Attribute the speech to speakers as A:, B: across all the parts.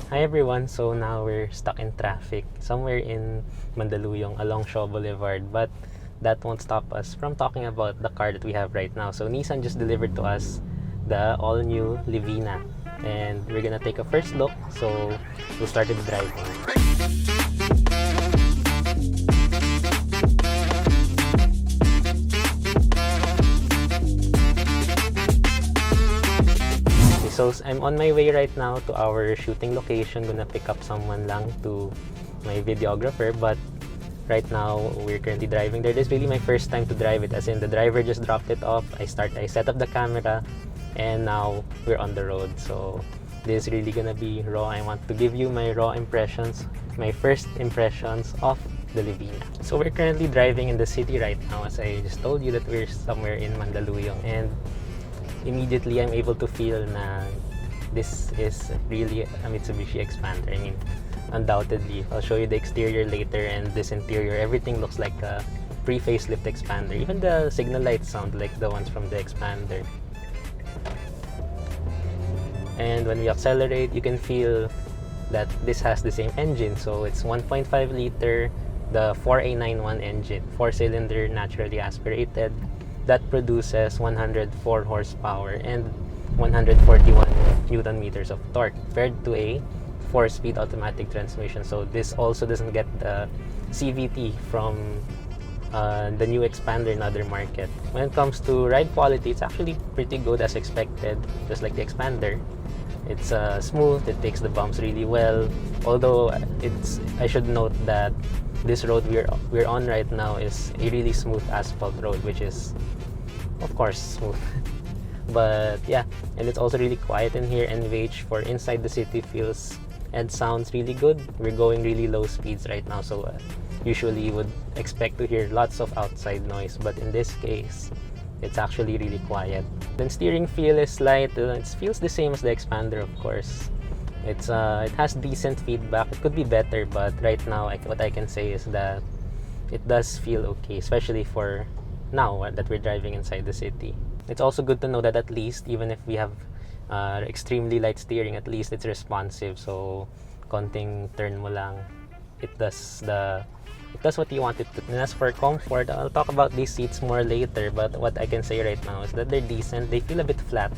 A: Hi everyone, so now we're stuck in traffic somewhere in Mandaluyong along Shaw Boulevard, but that won't stop us from talking about the car that we have right now. So Nissan just delivered to us the all-new Livina, and we're gonna take a first look, so we'll start with driving. So I'm on my way right now to our shooting location. Gonna pick up someone lang to my videographer, but right now we're currently driving there. This is really my first time to drive it, as in the driver just dropped it off. I set up the camera, and now we're on the road. So this is really gonna be raw. I want to give you my raw impressions, my first impressions of the Livina. So we're currently driving in the city right now, as I just told you that we're somewhere in Mandaluyong, and immediately I'm able to feel na this is really a Mitsubishi Xpander. I mean, undoubtedly. I'll show you the exterior later, and this interior, everything looks like a pre-facelift Xpander. Even the signal lights sound like the ones from the Xpander. And when we accelerate, you can feel that this has the same engine. So it's 1.5 liter, the 4A91 engine, 4-cylinder, naturally aspirated, that produces 104 horsepower and 141 Newton meters of torque, compared to a 4-speed automatic transmission. So this also doesn't get the CVT from the new Xpander in other market. When it comes to ride quality, it's actually pretty good as expected, just like the Xpander. It's smooth, it takes the bumps really well. Although I should note that this road we're on right now is a really smooth asphalt road, which is of course smooth. But yeah, and it's also really quiet in here. NVH for inside the city feels and sounds really good. We're going really low speeds right now, so usually you would expect to hear lots of outside noise, but in this case it's actually really quiet. Then steering feel is light. It feels the same as the Xpander, of course. It has decent feedback. It could be better, but right now what I can say is that it does feel okay, especially for now that we're driving inside the city. It's also good to know that at least, even if we have extremely light steering, at least it's responsive. So konting turn mo lang, it does what you want it to. And as for comfort, I'll talk about these seats more later, but what I can say right now is that they're decent. They feel a bit flat,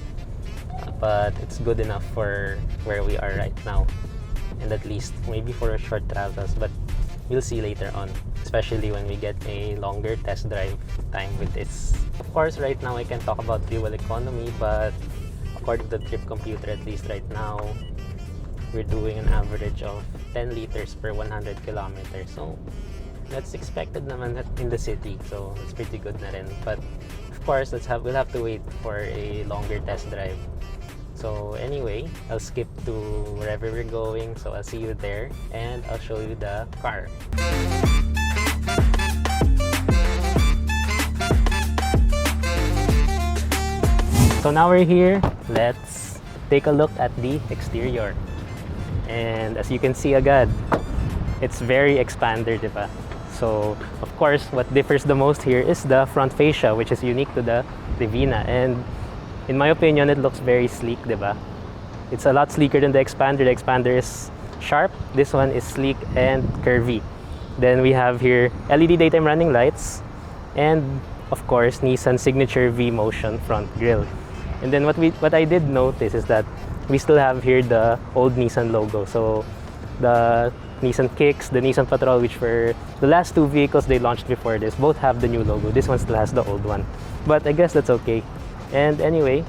A: but it's good enough for where we are right now, and at least maybe for short travels, but we'll see later on, especially when we get a longer test drive time with this. Of course, right now I can talk about fuel economy, but according to the trip computer, at least right now, we're doing an average of 10 liters per 100 kilometers. So that's expected naman in the city, so it's pretty good na rin. But of course, we'll have to wait for a longer test drive. So anyway, I'll skip to wherever we're going, so I'll see you there and I'll show you the car. So now we're here, let's take a look at the exterior. And as you can see agad, it's very Xpander, diba? So of course, what differs the most here is the front fascia, which is unique to the Livina. And in my opinion, it looks very sleek, diba? It's a lot sleeker than the Xpander. The Xpander is sharp. This one is sleek and curvy. Then we have here LED daytime running lights, and of course, Nissan signature V-Motion front grille. And then what I did notice is that we still have here the old Nissan logo. So the Nissan Kicks, the Nissan Patrol, which were the last two vehicles they launched before this, both have the new logo. This one still has the old one, but I guess that's okay. And anyway,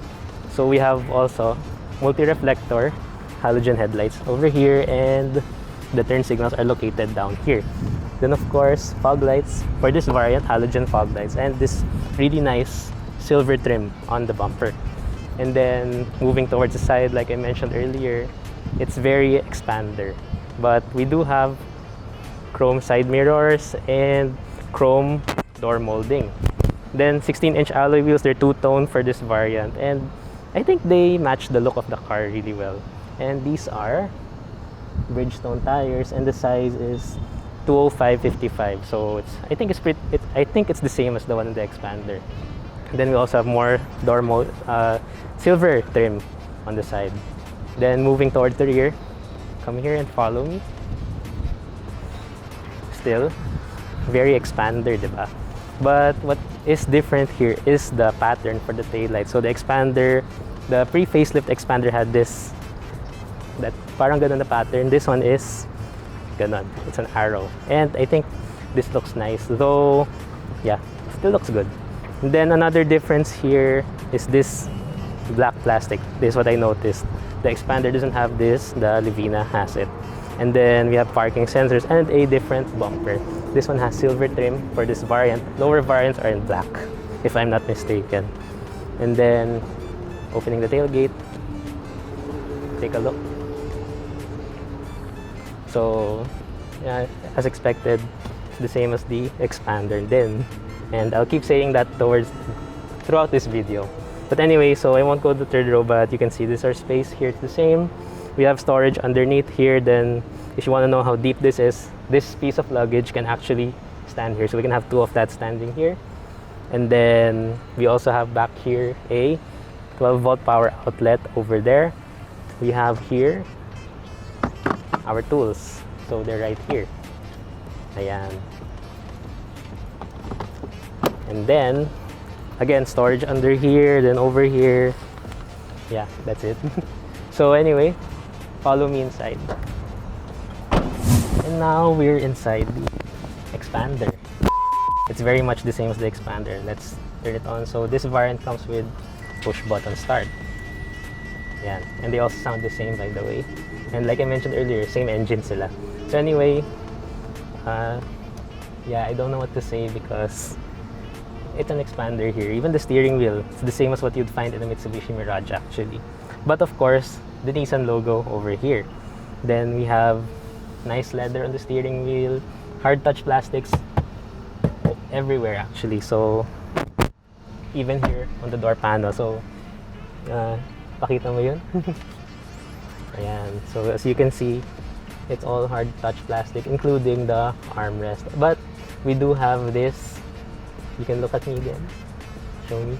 A: so we have also multi-reflector halogen headlights over here, and the turn signals are located down here. Then of course, fog lights for this variant, halogen fog lights, and this really nice silver trim on the bumper. And then moving towards the side, like I mentioned earlier, it's very Xpander, but we do have chrome side mirrors and chrome door molding. Then 16-inch alloy wheels, they're two-tone for this variant, and I think they match the look of the car really well. And these are Bridgestone tires, and the size is 205/55. So I think it's the same as the one in the Xpander. And then we also have more silver trim on the side. Then moving towards the rear, come here and follow me. Still, very Xpander, diba? But what is different here is the pattern for the taillight. So the Xpander, the pre-facelift Xpander had this, that parang ganun na pattern. This one is ganun. It's an arrow. And I think this looks nice. Though, yeah, still looks good. And then another difference here is this black plastic. This is what I noticed. The Xpander doesn't have this, the Livina has it. And then we have parking sensors and a different bumper. This one has silver trim for this variant. Lower variants are in black, if I'm not mistaken. And then opening the tailgate, take a look. So yeah, as expected, it's the same as the Xpander then. And I'll keep saying that throughout this video. But anyway, so I won't go to the third row, but you can see this is our space here. It's the same. We have storage underneath here. Then if you want to know how deep this is, this piece of luggage can actually stand here. So we can have two of that standing here. And then we also have back here a 12-volt power outlet over there. We have here our tools. So they're right here. Ayan. And then, again, storage under here, then over here. Yeah, that's it. So anyway, follow me inside. And now we're inside the Xpander. It's very much the same as the Xpander. Let's turn it on. So this variant comes with push button start. Yeah, and they also sound the same, by the way. And like I mentioned earlier, same engine sila. So anyway, yeah, I don't know what to say because it's an Xpander here. Even the steering wheel, it's the same as what you'd find in the Mitsubishi Mirage actually. But of course, the Nissan logo over here. Then we have nice leather on the steering wheel, hard touch plastics everywhere actually. So even here on the door panel. So pakita mo yun? Ayan. So as you can see, it's all hard touch plastic, including the armrest. But we do have this. You can look at me again. Show me.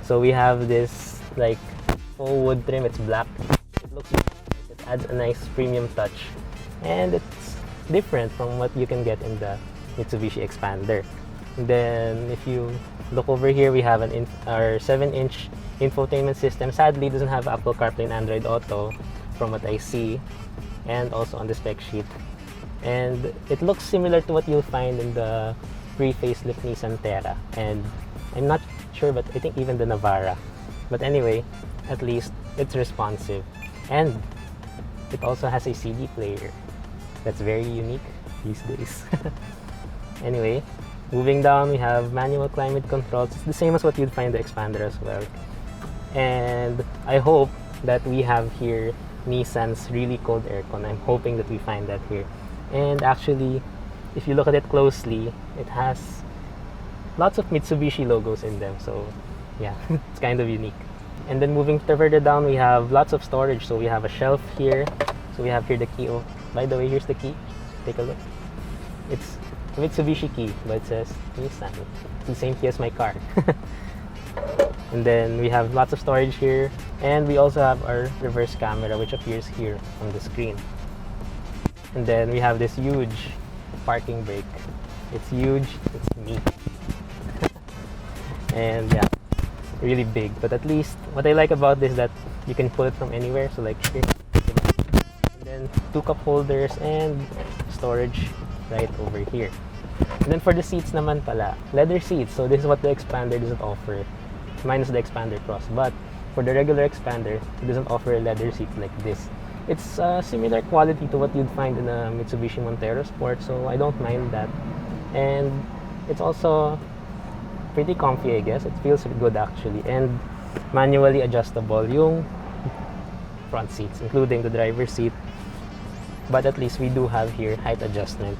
A: So we have this like faux wood trim. It's black. It looks nice. It adds a nice premium touch, and it's different from what you can get in the Mitsubishi Xpander. And then if you look over here, we have our 7-inch infotainment system. Sadly, it doesn't have Apple CarPlay and Android Auto from what I see, and also on the spec sheet. And it looks similar to what you'll find in the pre-facelift Nissan Terra, and I'm not sure, but I think even the Navara. But anyway, at least it's responsive, and it also has a CD player. That's very unique these days. Anyway, moving down, we have manual climate controls. It's the same as what you'd find in the Xpander as well. And I hope that we have here Nissan's really cold aircon. I'm hoping that we find that here. And actually, if you look at it closely, it has lots of Mitsubishi logos in them. So yeah, it's kind of unique. And then moving further down, we have lots of storage. So we have a shelf here. So we have here the key. Oh, by the way, here's the key. Take a look. It's a Mitsubishi key, but it says Nissan. It's the same key as my car. And then we have lots of storage here. And we also have our reverse camera, which appears here on the screen. And then we have this huge parking brake. It's huge, it's neat. And yeah, really big. But at least what I like about this is that you can pull it from anywhere. So like here, and then 2 cup holders and storage right over here. And then for the seats naman pala, leather seats. So this is what the Xpander doesn't offer, minus the Xpander Cross. But for the regular Xpander, it doesn't offer a leather seat like this. It's similar quality to what you'd find in a Mitsubishi Montero Sport, so I don't mind that. And it's also pretty comfy, I guess. It feels good actually. And manually adjustable yung front seats, including the driver's seat. But at least we do have here height adjustment.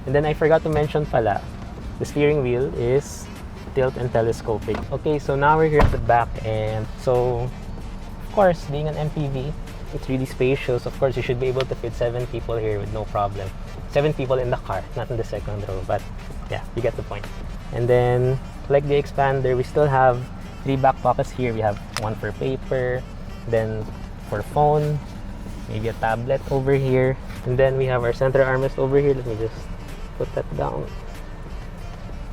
A: And then I forgot to mention pala, the steering wheel is tilt and telescopic. Okay, so now we're here at the back, and so of course, being an MPV, it's really spacious. Of course, you should be able to fit 7 people here with no problem. 7 people in the car, not in the second row, but yeah, you get the point. And then, like the Xpander, we still have 3 back pockets here. We have one for paper, then for phone, maybe a tablet over here. And then we have our center armrest over here. Let me just put that down.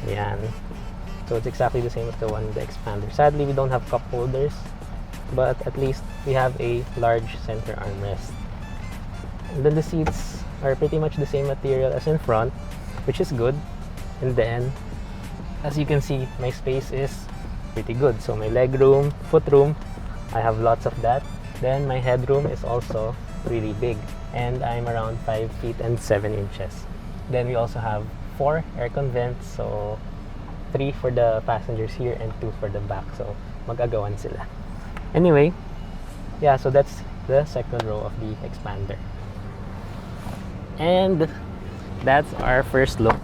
A: Yan. So it's exactly the same as the one in the Xpander. Sadly, we don't have cup holders, but at least we have a large center armrest. And then the seats are pretty much the same material as in front, which is good. And then, as you can see, my space is pretty good. So my leg room, foot room, I have lots of that. Then my headroom is also really big, and I'm around 5 feet and 7 inches. Then we also have 4 aircon vents, so 3 for the passengers here and 2 for the back. So mag-agawan sila. Anyway, yeah, so that's the second row of the Xpander. And that's our first look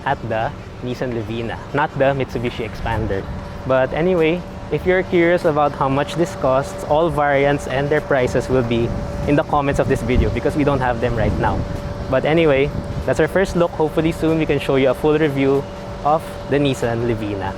A: at the Nissan Livina, not the Mitsubishi Xpander. But anyway, if you're curious about how much this costs, all variants and their prices will be in the comments of this video because we don't have them right now. But anyway, that's our first look. Hopefully soon we can show you a full review of the Nissan Livina.